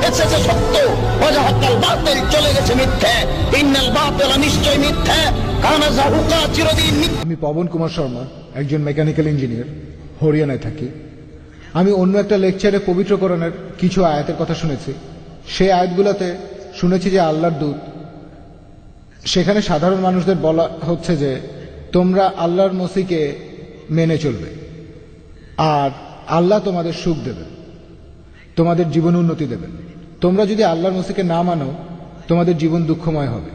এসেছে সত্য, ওয়াজাহাকাল বাতিল চলে গেছে মিথ্যে, ইন্নাল বাতিল নিশ্চয় মিথ্যে, কানা যাহুকা চিরদিন মিথ্যে। আমি পবন কুমার শর্মা, একজন মেকানিক্যাল ইঞ্জিনিয়ার, হরিয়ানায় থাকি। আমি অন্য একটা লেকচারে পবিত্র কোরআনের কিছু আয়াতের কথা শুনেছি। সেই আয়াতগুলোতে শুনেছি যে আল্লাহর দূত, সেখানে সাধারণ মানুষদের বলা হচ্ছে যে তোমরা আল্লাহর মসিকে মেনে চলবে আর আল্লাহ তোমাদের সুখ দেবেন, তোমাদের জীবন উন্নতি দেবেন। তোমরা যদি আল্লাহর মসিকে না মানো তোমাদের জীবন দুঃখময় হবে।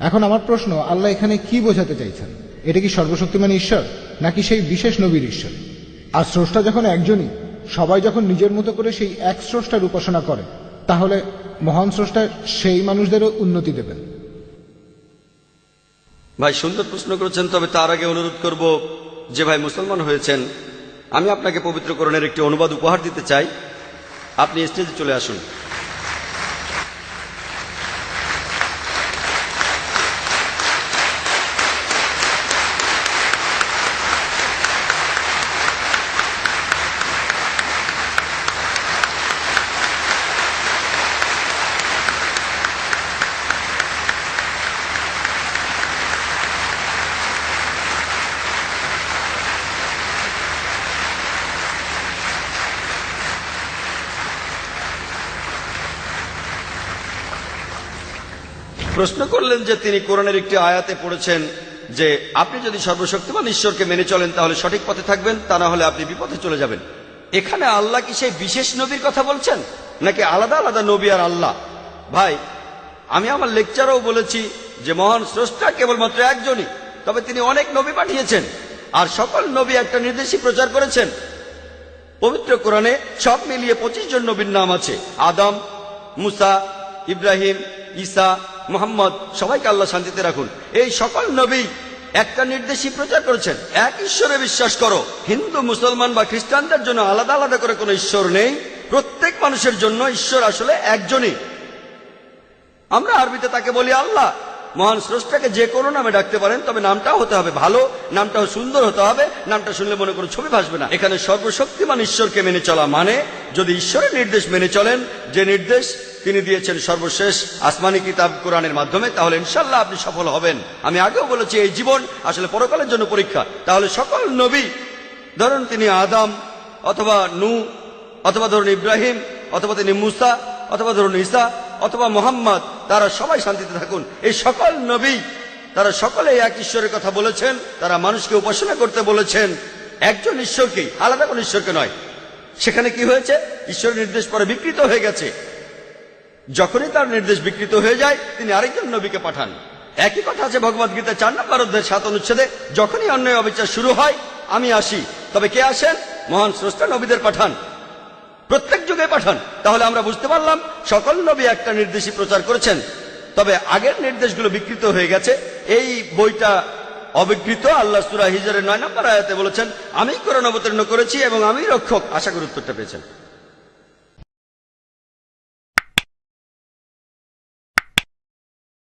এখন আমার প্রশ্ন, আল্লাহ এখানে কি বোঝাতে চাইছেন? এটা কি সর্বশক্তিমান ঈশ্বর নাকি সেই বিশেষ নবীর ঈশ্বর? আর স্রষ্টা যখন একজনই, সবাই যখন নিজের মতো করে সেই এক স্রষ্টার উপাসনা করে, তাহলে মহান স্রষ্টা সেই মানুষদেরও উন্নতি দেবেন। ভাই সুন্দর প্রশ্ন করেছেন, তবে তার আগে অনুরোধ করব যে ভাই মুসলমান হয়েছেন, আমি আপনাকে পবিত্র কোরআনের একটি অনুবাদ উপহার দিতে চাই। আপনি স্টেজে চলে আসুন। প্রশ্ন করলেন যে তিনি কোরআনের একটি আয়াতে পড়েছেন যে আপনি যদি সর্বশক্তিমান ঈশ্বরকে মেনে চলেন তাহলে সঠিক পথে থাকবেন, তা না হলে আপনি বিপথে চলে যাবেন। এখানে আল্লাহ কি সেই বিশেষ নবীর কথা বলছেন নাকি আলাদা আলাদা নবী আর আল্লাহ? ভাই, আমি আমার লেকচারেও বলেছি যে মহান স্রষ্টা কেবলমাত্র একজনই, তবে তিনি অনেক নবী পাঠিয়েছেন আর সকল নবী একটা নির্দেশই প্রচার করেছেন। পবিত্র কোরআনে সব মিলিয়ে 25 জন নবীর নাম আছে। আদম, মুসা, ইব্রাহিম, ঈসা, মুহাম্মদ, সবাইকে আল্লাহ শান্তিতে রাখুন। এই সকল নবী একটা নির্দেশই প্রচার করেছেন, এক ঈশ্বরে বিশ্বাস করো। হিন্দু, মুসলমান বা খ্রিস্টানদের জন্য আলাদা আলাদা করে কোনো ঈশ্বর নেই, প্রত্যেক মানুষের জন্য ঈশ্বর আসলে একজনই। আমরা আরবিতে তাকে বলি আল্লাহ। মহান স্রষ্টাকে যে কোনো নামে ডাকতে পারেন, তবে নামটাও হতে হবে ভালো, নামটাও সুন্দর হতে হবে, নামটা শুনলে মনে কোনো ছবি ভাসবে না। এখানে সর্বশক্তিমান ঈশ্বরকে মেনে চলা মানে যদি ঈশ্বরের নির্দেশ মেনে চলেন, যে নির্দেশ তিনি দিয়েছেন সর্বশেষ আসমানি কিতাব কোরআনের মাধ্যমে, তাহলে ইনশাল্লাহ আপনি সফল হবেন। আমি আগেও বলেছি এই জীবন আসলে পরকালের জন্য পরীক্ষা। তাহলে সকল নবী, ধরুন তিনি আদম অথবা নূহ অথবা ধরুন ইব্রাহিম অথবা তিনি মুসা অথবা ধরুন ঈসা অথবা মুহাম্মদ, তারা সবাই শান্তিতে থাকুন। এই সকল নবী তারা সকলে এক ঈশ্বরের কথা বলেছেন, তারা মানুষকে উপাসনা করতে বলেছেন একজন ঈশ্বরকেই, আলাদা কোন ঈশ্বরকে নয়। সেখানে কি হয়েছে? ঈশ্বরের নির্দেশ পরে বিকৃত হয়ে গেছে। যখনই তার নির্দেশ বিকৃত হয়ে যায় তিনি আরেকজন নবীকে পাঠান। একই কথা আছে ভগবদ্গীতা 4 নম্বর অধ্যায় 7 অনুচ্ছেদে, যখনই অন্যায় অবিচার শুরু হয় আমি আসি। তবে কে আসেন? মহান স্রষ্টা নবীদের পাঠান, প্রত্যেক যুগে পাঠান। তাহলে আমরা বুঝতে পারলাম সকল নবী একটা নির্দেশই প্রচার করেছেন, তবে আগের নির্দেশগুলো বিকৃত হয়ে গেছে। এই বইটা অবিকৃত। আল্লাহ সূরা হিজরের 9 নম্বর আয়াতে বলেছেন, আমি কোরআন অবতীর্ণ করেছি এবং আমি রক্ষক। আশা করি উত্তরটা পেয়েছেন।